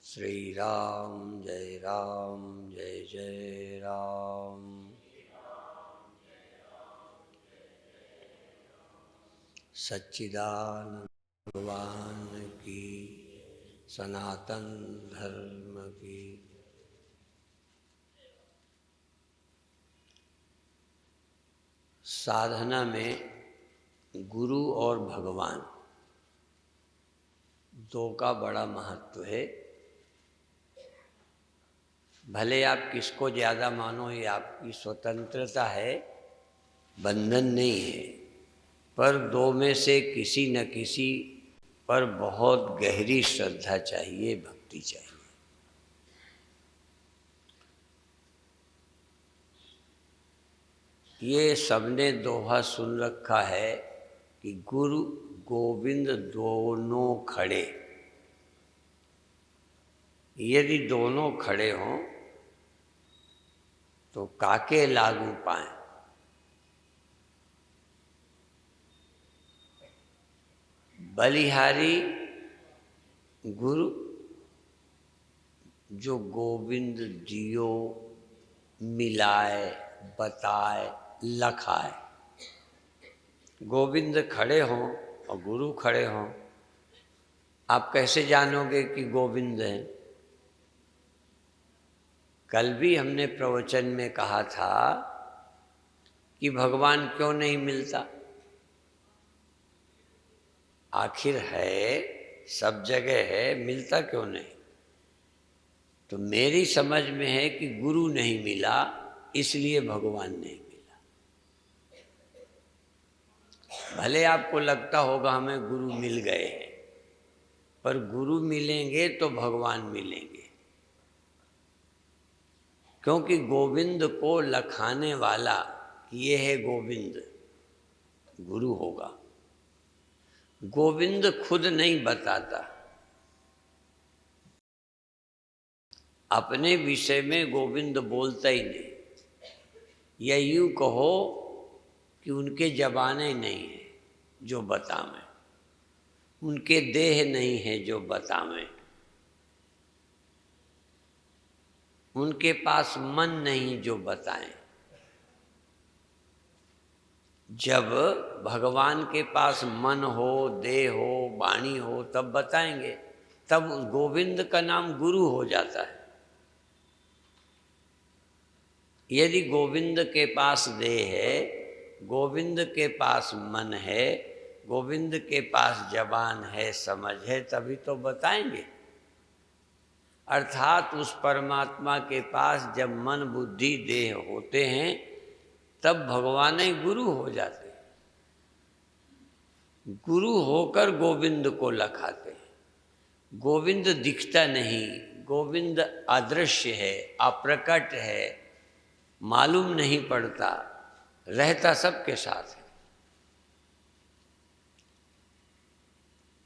श्री राम जय जय राम। सच्चिदानंद भगवान की, सनातन धर्म की। साधना में गुरु और भगवान दो का बड़ा महत्व है। भले आप किसको ज़्यादा मानो, ये आपकी स्वतंत्रता है, बंधन नहीं है, पर दो में से किसी न किसी पर बहुत गहरी श्रद्धा चाहिए, भक्ति चाहिए। ये सबने दोहा सुन रखा है कि गुरु गोविंद दोनों खड़े। यदि दोनों खड़े हों तो काके लागू पाएं। बलिहारी गुरु जो गोविंद दियो, मिलाए, बताए, लखाए। गोविंद खड़े हों और गुरु खड़े हों, आप कैसे जानोगे कि गोविंद हैं? कल भी हमने प्रवचन में कहा था कि भगवान क्यों नहीं मिलता। आखिर है, सब जगह है, मिलता क्यों नहीं? तो मेरी समझ में है कि गुरु नहीं मिला, इसलिए भगवान नहीं मिला। भले आपको लगता होगा हमें गुरु मिल गए हैं, पर गुरु मिलेंगे तो भगवान मिलेंगे, क्योंकि गोविंद को लखाने वाला ये है गोविंद, गुरु होगा। गोविंद खुद नहीं बताता, अपने विषय में गोविंद बोलता ही नहीं। या यूँ कहो कि उनके जबाने नहीं है जो बतावें, उनके देह नहीं है जो बतावें, उनके पास मन नहीं जो बताएं। जब भगवान के पास मन हो, देह हो, वाणी हो, तब बताएंगे, तब गोविंद का नाम गुरु हो जाता है। यदि गोविंद के पास देह है, गोविंद के पास मन है, गोविंद के पास जबान है, समझ है, तभी तो बताएंगे। अर्थात उस परमात्मा के पास जब मन बुद्धि देह होते हैं, तब भगवान ही गुरु हो जाते हैं। गुरु होकर गोविंद को लखाते हैं। गोविंद दिखता नहीं, गोविंद अदृश्य है, अप्रकट है, मालूम नहीं पड़ता, रहता सबके साथ है।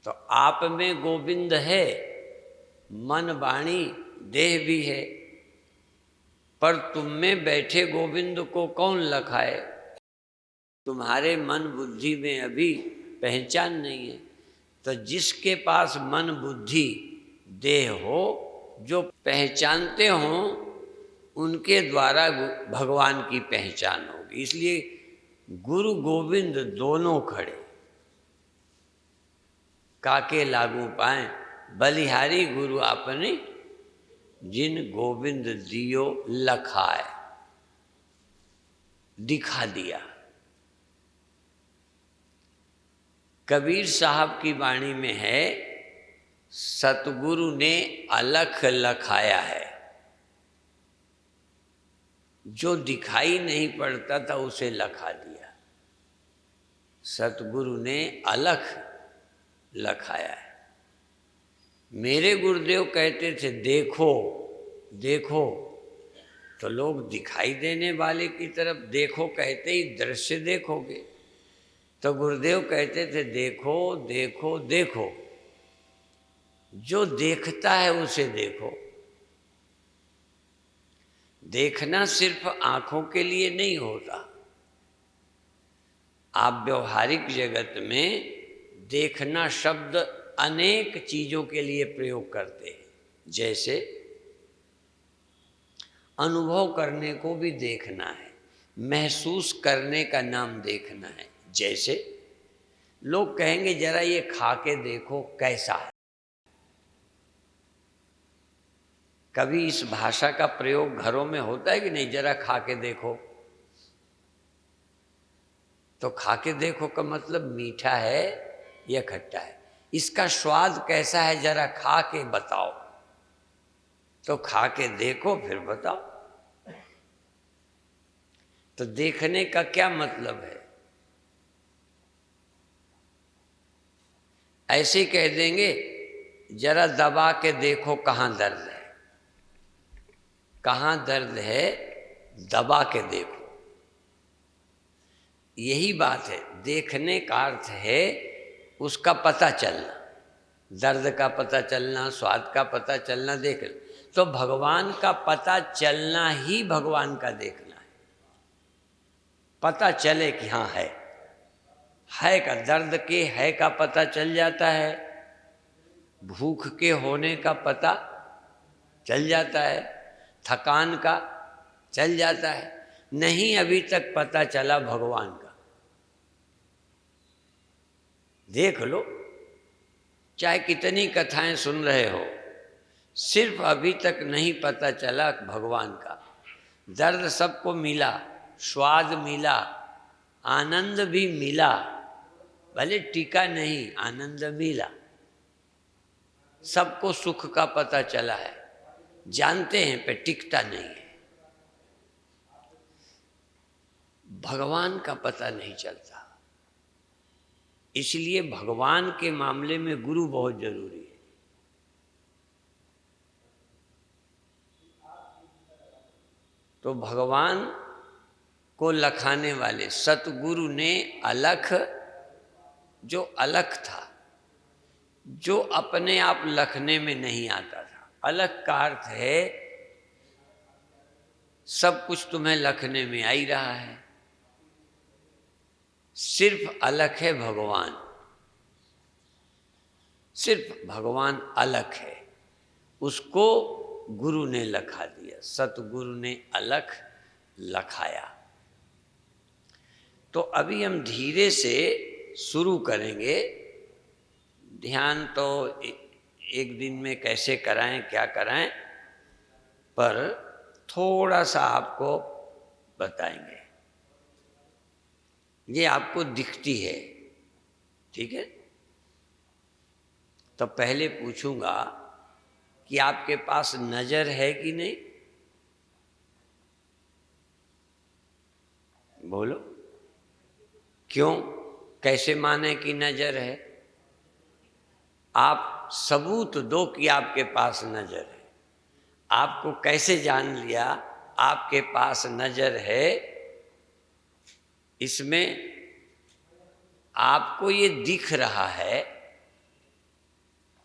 तो आप में गोविंद है, मन वाणी देह भी है, पर तुम में बैठे गोविंद को कौन लखाए? तुम्हारे मन बुद्धि में अभी पहचान नहीं है। तो जिसके पास मन बुद्धि देह हो, जो पहचानते हों, उनके द्वारा भगवान की पहचान होगी। इसलिए गुरु गोविंद दोनों खड़े, काके लागू पाएं। बलिहारी गुरु आपने जिन गोविंद दियो लखाए, दिखा दिया। कबीर साहब की वाणी में है, सतगुरु ने अलख लखाया है। जो दिखाई नहीं पड़ता था उसे लखा दिया। सतगुरु ने अलख लखाया है। मेरे गुरुदेव कहते थे देखो देखो, तो लोग दिखाई देने वाले की तरफ देखो कहते ही दृश्य देखोगे। तो गुरुदेव कहते थे देखो देखो देखो, जो देखता है उसे देखो। देखना सिर्फ आंखों के लिए नहीं होता, आप व्यवहारिक जगत में देखना शब्द अनेक चीज़ों के लिए प्रयोग करते हैं। जैसे अनुभव करने को भी देखना है, महसूस करने का नाम देखना है। जैसे लोग कहेंगे जरा ये खा के देखो कैसा है। कभी इस भाषा का प्रयोग घरों में होता है कि नहीं? जरा खा के देखो। तो खा के देखो का मतलब मीठा है या खट्टा है, इसका स्वाद कैसा है जरा खा के बताओ। तो खा के देखो फिर बताओ। तो देखने का क्या मतलब है? ऐसे ही कह देंगे जरा दबा के देखो कहाँ दर्द है। कहाँ दर्द है दबा के देखो। यही बात है, देखने का अर्थ है उसका पता चलना, दर्द का पता चलना, स्वाद का पता चलना, देख। तो भगवान का पता चलना ही भगवान का देखना है। पता चले कि हाँ है का, दर्द के है का पता चल जाता है, भूख के होने का पता चल जाता है, थकान का चल जाता है। नहीं अभी तक पता चला भगवान का। देख लो, चाहे कितनी कथाएं सुन रहे हो, सिर्फ अभी तक नहीं पता चला भगवान का। दर्द सबको मिला, स्वाद मिला, आनंद भी मिला, भले टीका नहीं, आनंद मिला। सबको सुख का पता चला है, जानते हैं पर टिकता नहीं है। भगवान का पता नहीं चलता। इसलिए भगवान के मामले में गुरु बहुत जरूरी है। तो भगवान को लखाने वाले सतगुरु ने अलख, जो अलख था, जो अपने आप लखने में नहीं आता था। अलख का अर्थ है सब कुछ तुम्हें लखने में आ ही रहा है, सिर्फ अलख है भगवान। सिर्फ भगवान अलख है, उसको गुरु ने लखा दिया, सतगुरु ने अलख लखाया। तो अभी हम धीरे से शुरू करेंगे। ध्यान तो एक दिन में कैसे कराएं, क्या कराएं, पर थोड़ा सा आपको बताएंगे। ये आपको दिखती है, ठीक है? तो पहले पूछूंगा कि आपके पास नजर है कि नहीं? बोलो। क्यों, कैसे माने कि नजर है? आप सबूत दो कि आपके पास नजर है। आपको कैसे जान लिया आपके पास नजर है? इसमें आपको ये दिख रहा है,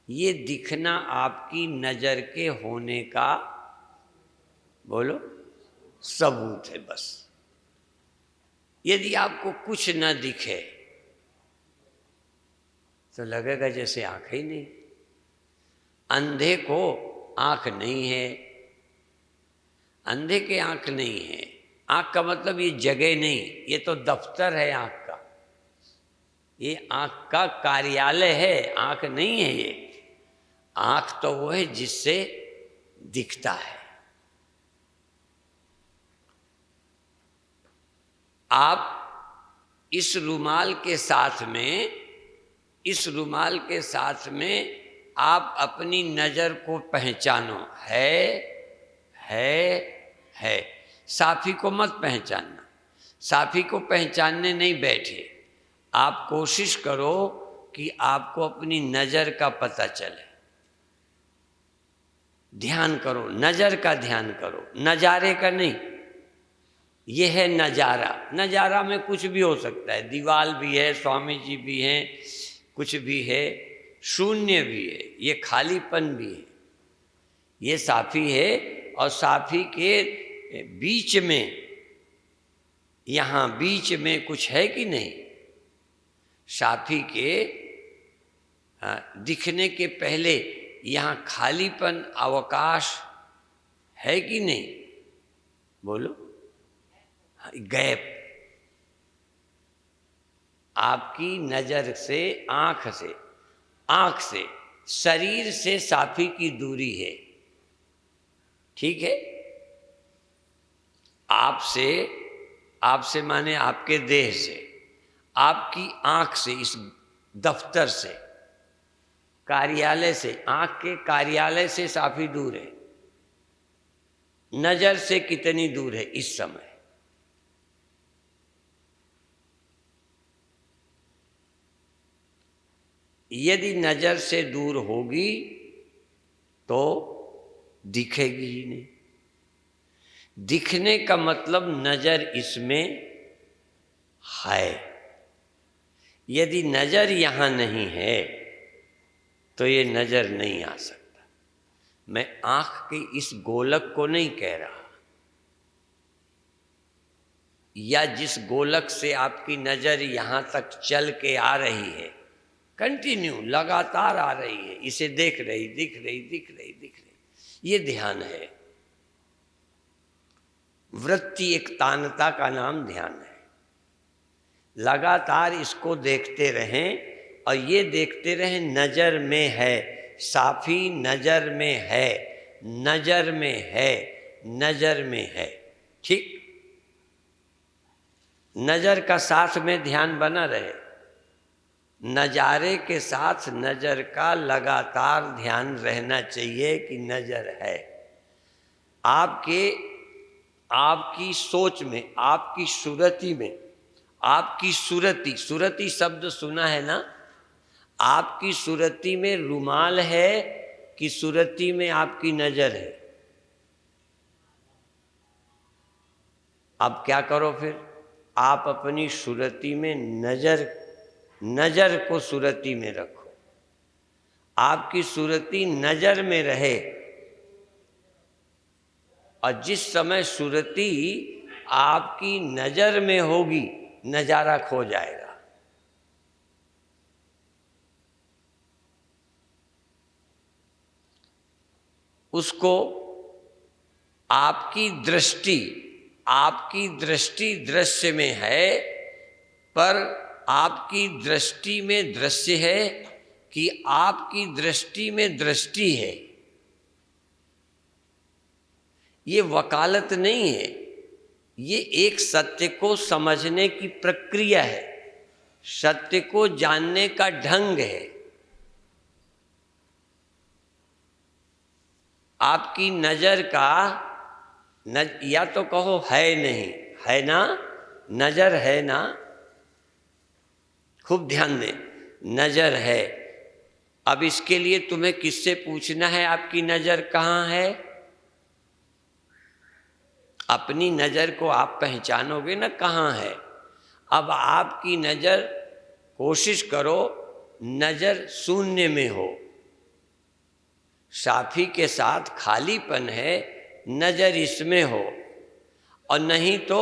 ये दिखना आपकी नजर के होने का, बोलो, सबूत है बस। यदि आपको कुछ न दिखे तो लगेगा जैसे आंख ही नहीं। अंधे को आंख नहीं है, अंधे के आंख नहीं है। आंख का मतलब ये जगह नहीं, ये तो दफ्तर है आंख का, ये आंख का कार्यालय है, आंख नहीं है ये। आंख तो वो है जिससे दिखता है। आप इस रुमाल के साथ में, इस रुमाल के साथ में आप अपनी नजर को पहचानो, है। साफी को मत पहचानना, साफी को पहचानने नहीं बैठे। आप कोशिश करो कि आपको अपनी नजर का पता चले। ध्यान करो, नजर का ध्यान करो, नजारे का नहीं। ये है नजारा। नजारा में कुछ भी हो सकता है, दीवाल भी है, स्वामी जी भी हैं, कुछ भी है, शून्य भी है, ये खालीपन भी है। ये साफी है, और साफी के बीच में, यहाँ बीच में कुछ है कि नहीं? साफी के दिखने के पहले यहाँ खालीपन, अवकाश है कि नहीं? बोलो। गैप। आपकी नजर से, आंख से शरीर से साफी की दूरी है, ठीक है? आपसे माने आपके देह से, आपकी आंख से, इस दफ्तर से, कार्यालय से, आंख के कार्यालय से साफी दूर है। नजर से कितनी दूर है इस समय? यदि नजर से दूर होगी तो दिखेगी ही नहीं। दिखने का मतलब नजर इसमें है। यदि नजर यहां नहीं है तो ये नजर नहीं आ सकता। मैं आंख के इस गोलक को नहीं कह रहा, या जिस गोलक से आपकी नजर यहां तक चल के आ रही है, कंटिन्यू लगातार आ रही है, इसे दिख रही, ये ध्यान है। वृत्ति एक तानता का नाम ध्यान है। लगातार इसको देखते रहें और ये देखते रहें नजर में है, साफी नजर में है, नजर में है, नजर में है, ठीक? नजर का साथ में ध्यान बना रहे। नजारे के साथ नजर का लगातार ध्यान रहना चाहिए कि नजर है। आपकी सोच में, आपकी सुरति में, आपकी सुरति शब्द सुना है ना? आपकी सुरति में रुमाल है कि सुरति में आपकी नजर है? अब क्या करो फिर? आप अपनी सुरति में नजर को सुरति में रखो। आपकी सुरति नजर में रहे, और जिस समय सुरति आपकी नजर में होगी, नजारा खो जाएगा। उसको आपकी दृष्टि दृश्य में है, पर आपकी दृष्टि में दृश्य है कि आपकी दृष्टि में दृष्टि है? ये वकालत नहीं है, ये एक सत्य को समझने की प्रक्रिया है, सत्य को जानने का ढंग है। आपकी नजर का या तो कहो है नहीं, है ना? नजर है ना? खूब ध्यान दें, नजर है। अब इसके लिए तुम्हें किससे पूछना है आपकी नजर कहाँ है? अपनी नजर को आप पहचानोगे ना कहाँ है। अब आपकी नजर, कोशिश करो नजर शून्य में हो। साफी के साथ खालीपन है, नजर इसमें हो, और नहीं तो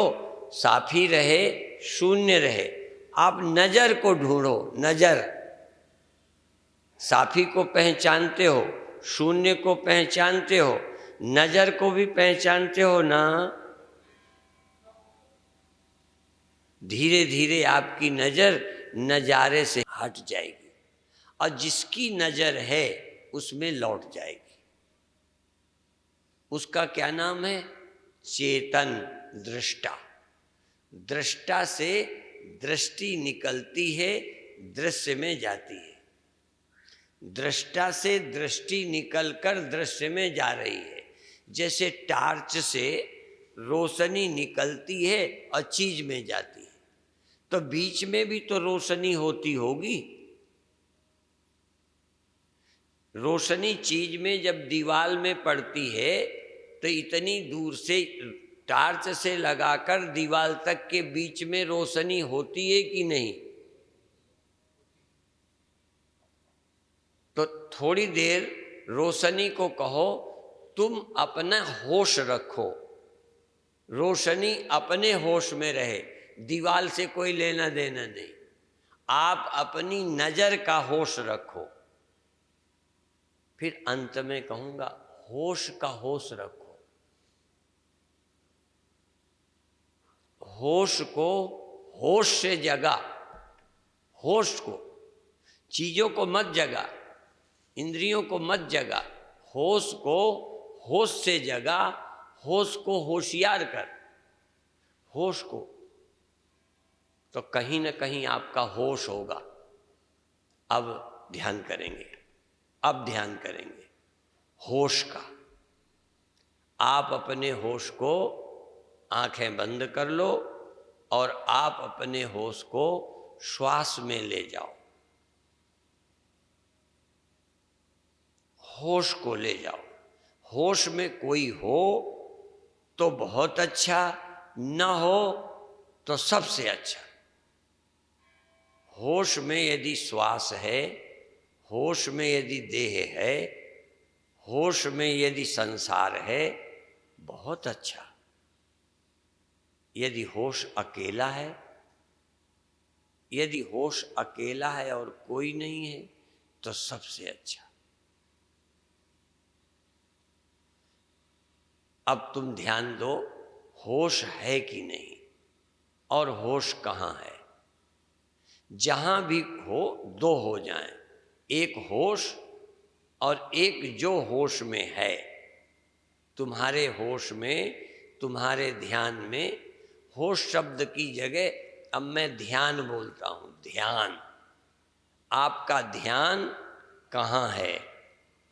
साफी रहे, शून्य रहे। आप नजर को ढूंढो। नजर, साफी को पहचानते हो, शून्य को पहचानते हो, नजर को भी पहचानते हो ना? धीरे धीरे आपकी नजर नजारे से हट जाएगी और जिसकी नजर है उसमें लौट जाएगी। उसका क्या नाम है? चेतन दृष्टा। दृष्टा से दृष्टि निकलती है, दृश्य में जाती है। दृष्टा से दृष्टि निकलकर दृश्य में जा रही है। जैसे टार्च से रोशनी निकलती है और चीज में जाती है, तो बीच में भी तो रोशनी होती होगी। रोशनी चीज में जब दीवार में पड़ती है तो इतनी दूर से टार्च से लगाकर दीवार तक के बीच में रोशनी होती है कि नहीं? तो थोड़ी देर रोशनी को कहो तुम अपना होश रखो, रोशनी अपने होश में रहे, दीवार से कोई लेना देना नहीं। आप अपनी नजर का होश रखो। फिर अंत में कहूंगा होश का होश रखो। होश को होश से जगा, होश को, चीजों को मत जगा, इंद्रियों को मत जगा, होश को होश से जगा, होश को होशियार कर, होश को, तो कहीं ना कहीं आपका होश होगा। अब ध्यान करेंगे, अब ध्यान करेंगे होश का। आप अपने होश को आंखें बंद कर लो और आप अपने होश को श्वास में ले जाओ, होश को ले जाओ। होश में कोई हो तो बहुत अच्छा, न हो तो सबसे अच्छा। होश में यदि श्वास है, होश में यदि देह है, होश में यदि संसार है, बहुत अच्छा। यदि होश अकेला है, यदि होश अकेला है और कोई नहीं है, तो सबसे अच्छा। अब तुम ध्यान दो, होश है कि नहीं और होश कहाँ है। जहां भी हो दो हो जाएं, एक होश और एक जो होश में है। तुम्हारे होश में, तुम्हारे ध्यान में, होश शब्द की जगह अब मैं ध्यान बोलता हूं। ध्यान, आपका ध्यान कहाँ है,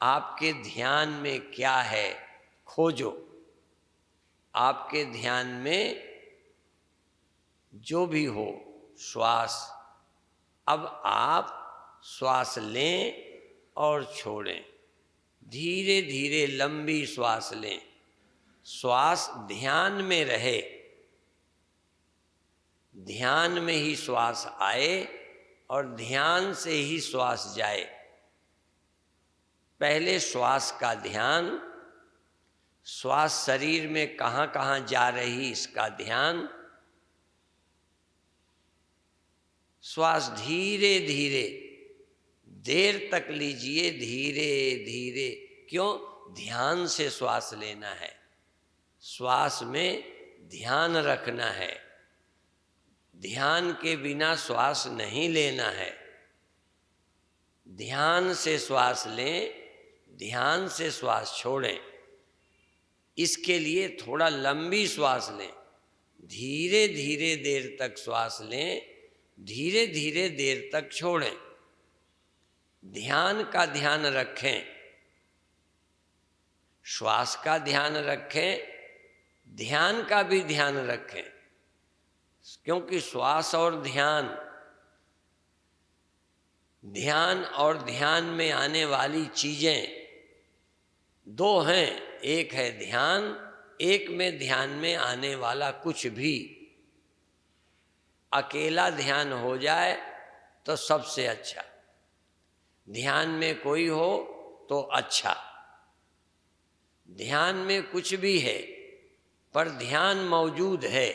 आपके ध्यान में क्या है, खोजो। आपके ध्यान में जो भी हो, श्वास, अब आप श्वास लें और छोड़ें, धीरे धीरे लंबी श्वास लें। श्वास ध्यान में रहे, ध्यान में ही श्वास आए और ध्यान से ही श्वास जाए। पहले श्वास का ध्यान, श्वास शरीर में कहाँ कहाँ जा रही इसका ध्यान। श्वास धीरे धीरे देर तक लीजिए, धीरे धीरे। क्यों? ध्यान से श्वास लेना है, श्वास में ध्यान रखना है। ध्यान के बिना श्वास नहीं लेना है। ध्यान से श्वास लें, ध्यान से श्वास छोड़ें। इसके लिए थोड़ा लंबी श्वास लें, धीरे धीरे देर तक श्वास लें, धीरे धीरे देर तक छोड़ें। ध्यान का ध्यान रखें, श्वास का ध्यान रखें, ध्यान का भी ध्यान रखें। क्योंकि श्वास और ध्यान, ध्यान और ध्यान में आने वाली चीजें दो हैं। एक है ध्यान, एक में ध्यान में आने वाला कुछ भी। अकेला ध्यान हो जाए तो सबसे अच्छा, ध्यान में कोई हो तो अच्छा। ध्यान में कुछ भी है पर ध्यान मौजूद है,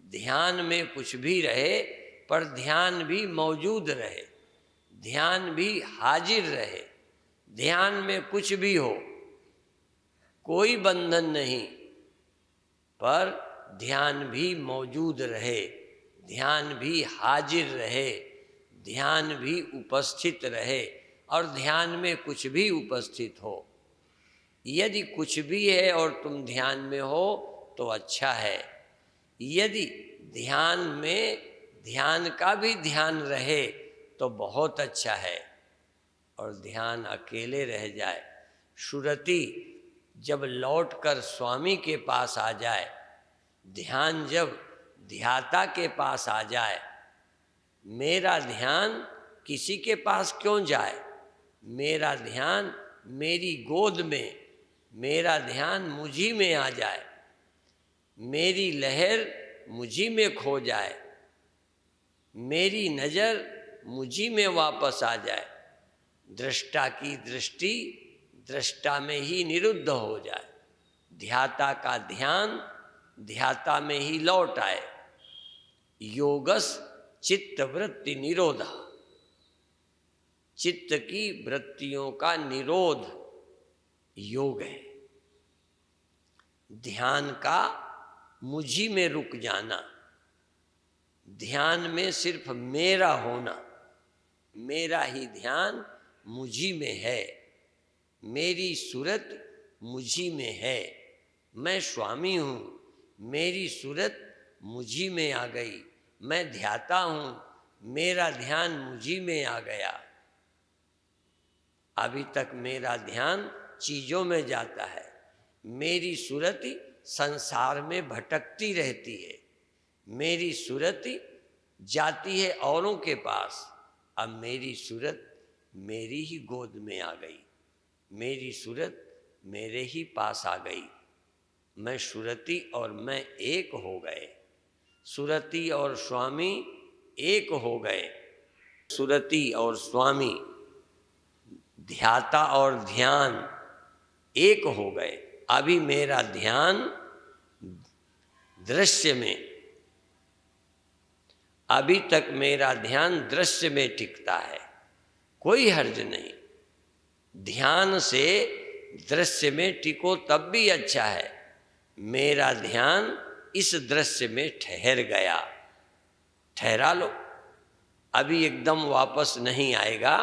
ध्यान में कुछ भी रहे पर ध्यान भी मौजूद रहे, ध्यान भी हाजिर रहे। ध्यान में कुछ भी हो, कोई बंधन नहीं, पर ध्यान भी मौजूद रहे, ध्यान भी हाजिर रहे, ध्यान भी उपस्थित रहे। और ध्यान में कुछ भी उपस्थित हो, यदि कुछ भी है और तुम ध्यान में हो तो अच्छा है। यदि ध्यान में ध्यान का भी ध्यान रहे तो बहुत अच्छा है। और ध्यान अकेले रह जाए, सुरति जब लौटकर स्वामी के पास आ जाए, ध्यान जब ध्याता के पास आ जाए, मेरा ध्यान किसी के पास क्यों जाए, मेरा ध्यान मेरी गोद में, मेरा ध्यान मुझी में आ जाए, मेरी लहर मुझी में खो जाए, मेरी नज़र मुझी में वापस आ जाए, दृष्टा की दृष्टि दृष्टा में ही निरुद्ध हो जाए, ध्याता का ध्यान ध्याता में ही लौट आए। योगस चित्त वृत्ति निरोध, चित्त की वृत्तियों का निरोध योग है। ध्यान का मुझी में रुक जाना, ध्यान में सिर्फ मेरा होना, मेरा ही ध्यान मुझी में है, मेरी सूरत मुझी में है, मैं स्वामी हूँ, मेरी सूरत मुझी में आ गई, मैं ध्याता हूँ, मेरा ध्यान मुझी में आ गया। अभी तक मेरा ध्यान चीज़ों में जाता है, मेरी सूरत संसार में भटकती रहती है, मेरी सूरत जाती है औरों के पास। अब मेरी सूरत मेरी ही गोद में आ गई, मेरी सूरत मेरे ही पास आ गई, मैं सूरती और मैं एक हो गए, सूरती और स्वामी एक हो गए, सूरती और स्वामी ध्याता और ध्यान एक हो गए। अभी मेरा ध्यान दृश्य में, अभी तक मेरा ध्यान दृश्य में टिकता है, कोई हर्ज नहीं। ध्यान से दृश्य में टिको तब भी अच्छा है, मेरा ध्यान इस दृश्य में ठहर गया, ठहरा लो, अभी एकदम वापस नहीं आएगा।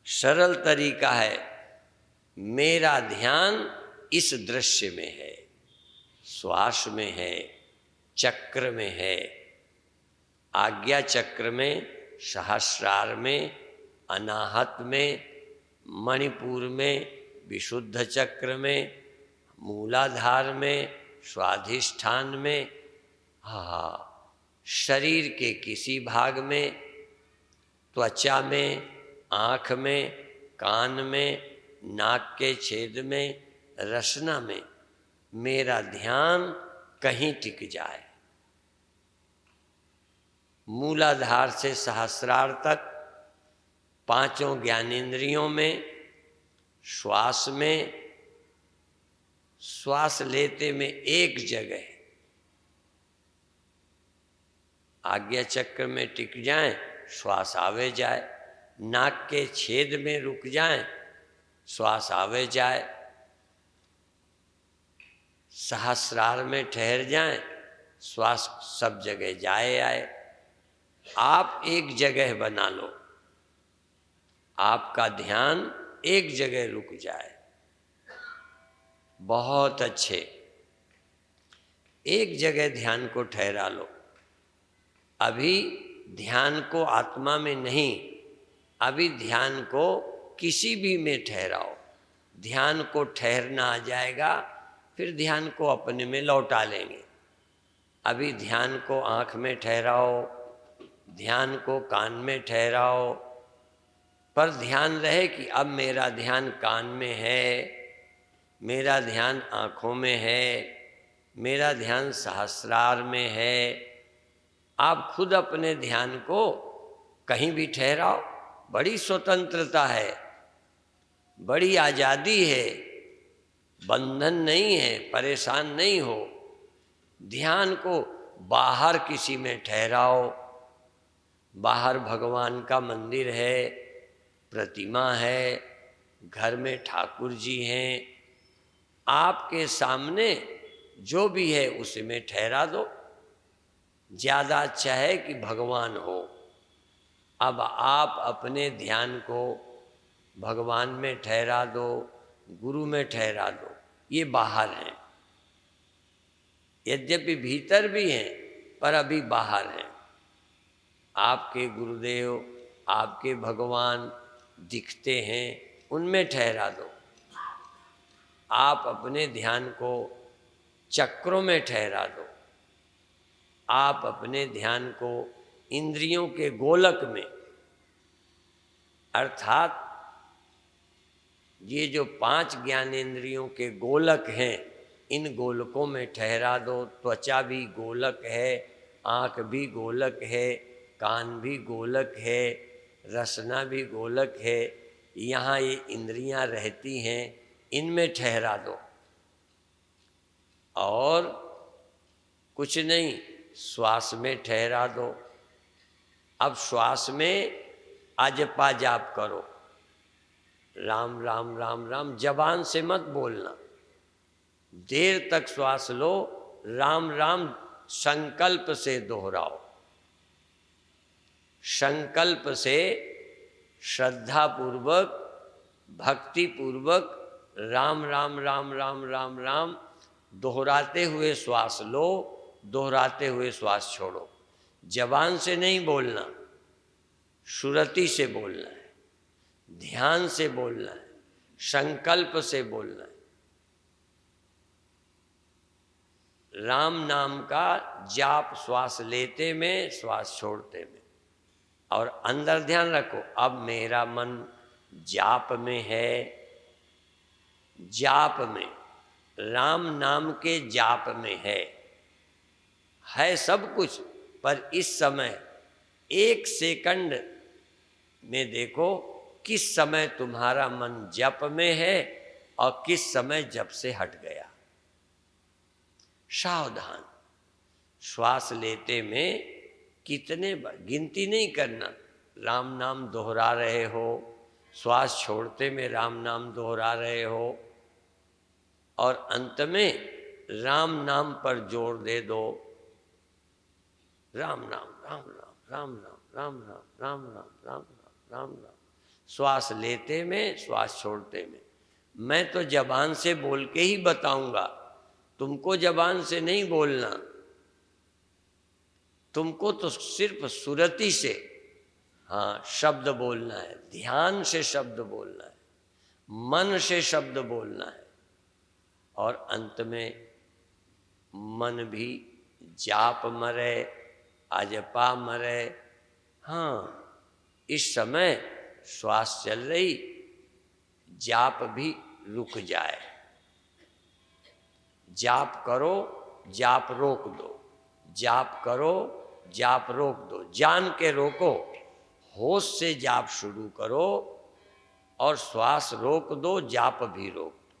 सरल तरीका है, मेरा ध्यान इस दृश्य में है, श्वास में है, चक्र में है, आज्ञा चक्र में, सहस्रार में, अनाहत में, मणिपुर में, विशुद्ध चक्र में, मूलाधार में, स्वाधिष्ठान में, हाँ, शरीर के किसी भाग में, त्वचा में, आँख में, कान में, नाक के छेद में, रसना में, मेरा ध्यान कहीं टिक जाए। मूलाधार से सहस्रार तक पांचों ज्ञानेंद्रियों में, श्वास में, श्वास लेते में एक जगह आज्ञा चक्र में टिक जाएं, श्वास आवे जाए, नाक के छेद में रुक जाएं, श्वास आवे जाए, सहस्रार में ठहर जाएं, श्वास सब जगह जाए आए। आप एक जगह बना लो, आपका ध्यान एक जगह रुक जाए, बहुत अच्छे, एक जगह ध्यान को ठहरा लो। अभी ध्यान को आत्मा में नहीं, अभी ध्यान को किसी भी में ठहराओ, ध्यान को ठहरना आ जाएगा, फिर ध्यान को अपने में लौटा लेंगे। अभी ध्यान को आँख में ठहराओ, ध्यान को कान में ठहराओ, पर ध्यान रहे कि अब मेरा ध्यान कान में है, मेरा ध्यान आँखों में है, मेरा ध्यान सहस्रार में है। आप खुद अपने ध्यान को कहीं भी ठहराओ, बड़ी स्वतंत्रता है, बड़ी आज़ादी है, बंधन नहीं है, परेशान नहीं हो। ध्यान को बाहर किसी में ठहराओ, बाहर भगवान का मंदिर है, प्रतिमा है, घर में ठाकुर जी हैं, आपके सामने जो भी है उसी में ठहरा दो। ज़्यादा अच्छा है कि भगवान हो। अब आप अपने ध्यान को भगवान में ठहरा दो, गुरु में ठहरा दो, ये बाहर हैं, यद्यपि भीतर भी हैं पर अभी बाहर हैं। आपके गुरुदेव, आपके भगवान दिखते हैं, उनमें ठहरा दो। आप अपने ध्यान को चक्रों में ठहरा दो, आप अपने ध्यान को इंद्रियों के गोलक में, अर्थात ये जो 5 ज्ञानेंद्रियों के गोलक हैं, इन गोलकों में ठहरा दो। त्वचा भी गोलक है, आँख भी गोलक है, कान भी गोलक है, रसना भी गोलक है, यहाँ ये इंद्रियाँ रहती हैं, इनमें ठहरा दो। और कुछ नहीं, श्वास में ठहरा दो, अब श्वास में अजपा जाप करो, राम राम राम राम, जबान से मत बोलना, देर तक श्वास लो, राम राम संकल्प से दोहराओ, संकल्प से श्रद्धा पूर्वक भक्ति पूर्वक राम राम राम राम राम राम दोहराते हुए श्वास लो, दोहराते हुए श्वास छोड़ो। जबान से नहीं बोलना, सुरति से बोलना है, ध्यान से बोलना है, संकल्प से बोलना है। राम नाम का जाप श्वास लेते में, श्वास छोड़ते में। और अंदर ध्यान रखो, अब मेरा मन जाप में है, जाप में, राम नाम के जाप में है सब कुछ, पर इस समय एक सेकंड में देखो किस समय तुम्हारा मन जप में है और किस समय जप से हट गया। सावधान, श्वास लेते में कितने बार, गिनती नहीं करना, राम नाम दोहरा रहे हो, श्वास छोड़ते में राम नाम दोहरा रहे हो, और अंत में राम नाम पर जोर दे दो, राम नाम राम नाम राम नाम राम नाम राम नाम राम नाम राम नाम, श्वास लेते में, श्वास छोड़ते में। मैं तो जबान से बोल के ही बताऊंगा, तुमको जबान से नहीं बोलना, तुमको तो सिर्फ सुरति से, हाँ, शब्द बोलना है, ध्यान से शब्द बोलना है, मन से शब्द बोलना है, और अंत में मन भी जाप मरे, अजपा मरे। हाँ, इस समय श्वास चल रही, जाप भी रुक जाए। जाप करो, जाप रोक दो, जाप करो, जाप रोक दो, जान के रोको, होश से जाप शुरू करो और श्वास रोक दो, जाप भी रोक दो,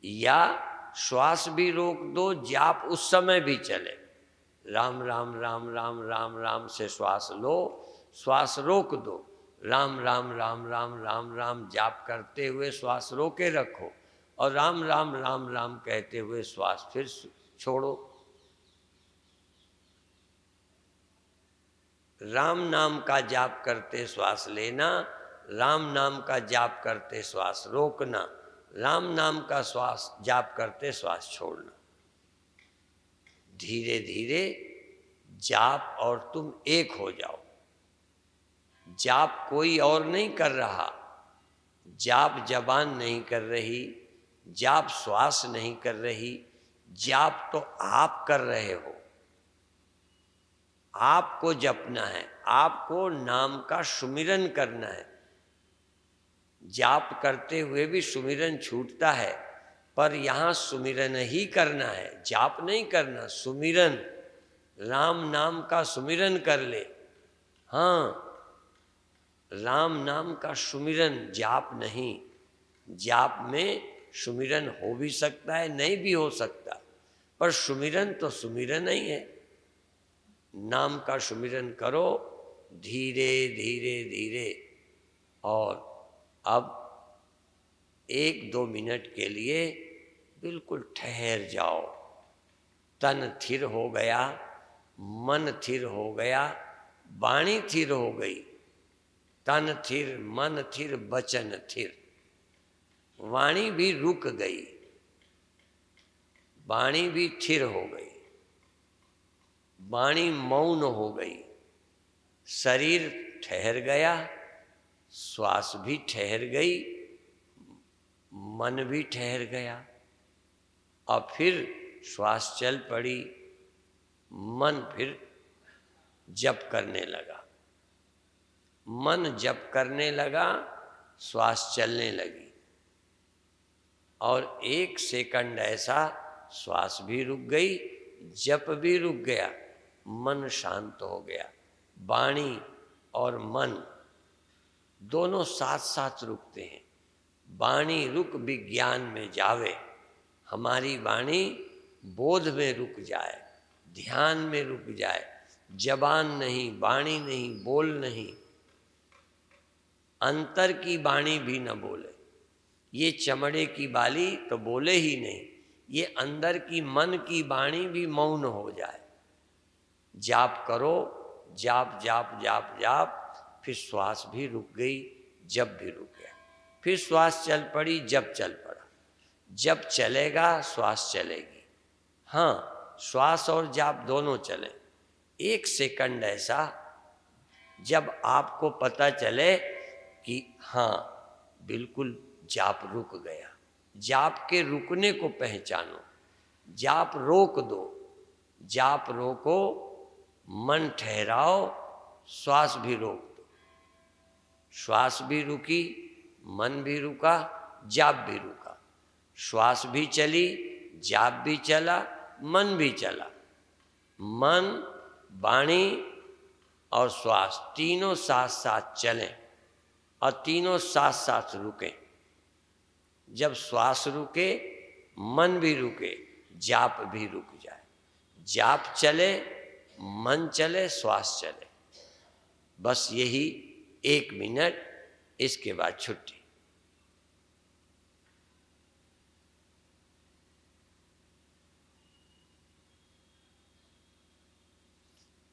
या श्वास भी रोक दो, जाप उस समय भी चले। राम राम राम राम राम राम से श्वास लो, श्वास रोक दो, राम राम राम राम राम राम जाप करते हुए श्वास रोके रखो, और राम राम राम राम कहते हुए श्वास फिर छोड़ो। राम नाम का जाप करते श्वास लेना, राम नाम का जाप करते श्वास रोकना, राम नाम का श्वास जाप करते श्वास छोड़ना। धीरे धीरे जाप और तुम एक हो जाओ। जाप कोई और नहीं कर रहा, जाप जबान नहीं कर रही, जाप श्वास नहीं कर रही, जाप तो आप कर रहे हो। आपको जपना है, आपको नाम का सुमिरन करना है। जाप करते हुए भी सुमिरन छूटता है, पर यहाँ सुमिरन ही करना है, जाप नहीं करना, सुमिरन, राम नाम का सुमिरन कर ले। हाँ, राम नाम का सुमिरन, जाप नहीं। जाप में सुमिरन हो भी सकता है, नहीं भी हो सकता, पर सुमिरन तो सुमिरन ही है। नाम का सुमिरन करो धीरे धीरे धीरे, और अब 1-2 मिनट के लिए बिल्कुल ठहर जाओ। तन थिर हो गया, मन थिर हो गया, वाणी थिर हो गई। तन थिर, मन थिर, वचन थिर, वाणी भी रुक गई, वाणी भी थिर हो गई, वाणी मौन हो गई, शरीर ठहर गया, श्वास भी ठहर गई, मन भी ठहर गया। और फिर श्वास चल पड़ी, मन फिर जप करने लगा, मन जप करने लगा, श्वास चलने लगी, और 1 सेकंड ऐसा श्वास भी रुक गई, जप भी रुक गया, मन शांत हो गया। वाणी और मन दोनों साथ साथ रुकते हैं। वाणी रुक विज्ञान में जावे, हमारी वाणी बोध में रुक जाए, ध्यान में रुक जाए, जबान नहीं, वाणी नहीं, बोल नहीं, अंतर की वाणी भी न बोले। ये चमड़े की बाली तो बोले ही नहीं, ये अंदर की मन की वाणी भी मौन हो जाए। जाप करो, जाप जाप जाप जाप, फिर श्वास भी रुक गई, जब भी रुक गया, फिर श्वास चल पड़ी, जब चल पड़ा। जब चलेगा श्वास चलेगी। हाँ, श्वास और जाप दोनों चले। एक सेकंड ऐसा जब आपको पता चले कि हाँ बिल्कुल जाप रुक गया, जाप के रुकने को पहचानो। जाप रोक दो, जाप रोको, मन ठहराओ, श्वास भी रोक दो। श्वास भी रुकी, मन भी रुका, जाप भी रुका। श्वास भी चली, जाप भी चला, मन भी चला। मन, वाणी और श्वास तीनों साथ साथ चलें और तीनों साथ साथ रुकें। जब श्वास रुके, मन भी रुके, जाप भी रुक जाए। जाप चले, मन चले, श्वास चले, बस यही 1 मिनट, इसके बाद छुट्टी।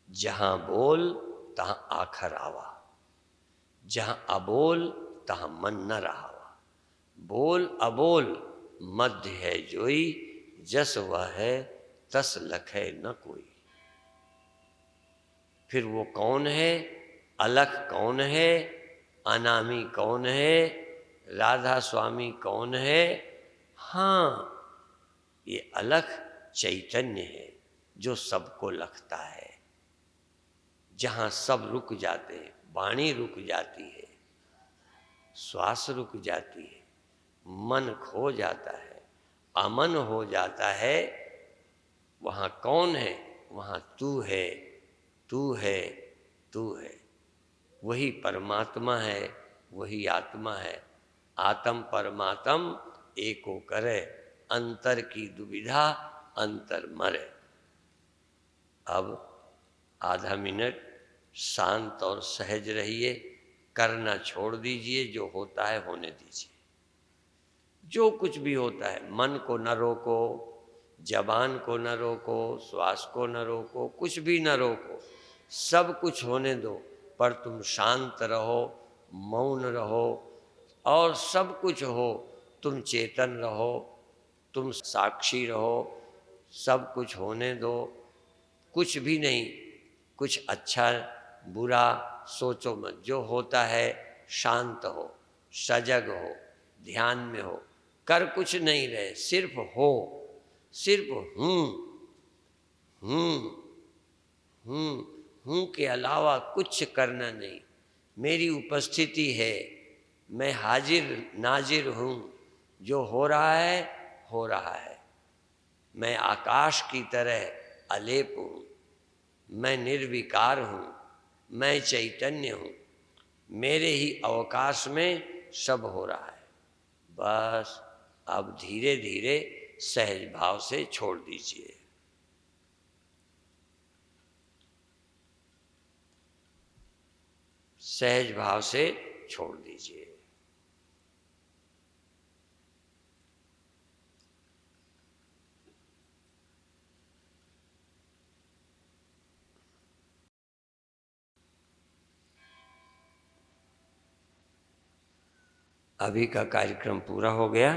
जहां बोल तहां आखर आवा, जहां अबोल तहां मन न रहावा। बोल अबोल मध्य है जोई, जस वह है तस लखै न कोई। फिर वो कौन है, अलख कौन है, अनामी कौन है, राधा स्वामी कौन है? हाँ, ये अलख चैतन्य है जो सबको लखता है। जहाँ सब रुक जाते हैं, वाणी रुक जाती है, श्वास रुक जाती है, मन खो जाता है, अमन हो जाता है, वहाँ कौन है? वहाँ तू है, तू है, तू है। वही परमात्मा है, वही आत्मा है। आत्म परमात्म एको करे, अंतर की दुविधा अंतर मरे। अब आधा मिनट शांत और सहज रहिए, करना छोड़ दीजिए, जो होता है होने दीजिए। जो कुछ भी होता है, मन को न रोको, जबान को न रोको, श्वास को न रोको, कुछ भी न रोको, सब कुछ होने दो, पर तुम शांत रहो, मौन रहो, और सब कुछ हो, तुम चेतन रहो, तुम साक्षी रहो, सब कुछ होने दो। कुछ भी नहीं, कुछ अच्छा बुरा सोचो मत, जो होता है शांत हो, सजग हो, ध्यान में हो, कर कुछ नहीं रहे, सिर्फ हो, सिर्फ हूँ, हूँ, हूँ, हूँ के अलावा कुछ करना नहीं। मेरी उपस्थिति है, मैं हाजिर नाजिर हूँ, जो हो रहा है हो रहा है। मैं आकाश की तरह अलेप हूँ, मैं निर्विकार हूँ, मैं चैतन्य हूँ, मेरे ही अवकाश में सब हो रहा है। बस अब धीरे धीरे सहज भाव से छोड़ दीजिए। सहज भाव से छोड़ दीजिए। अभी का कार्यक्रम पूरा हो गया।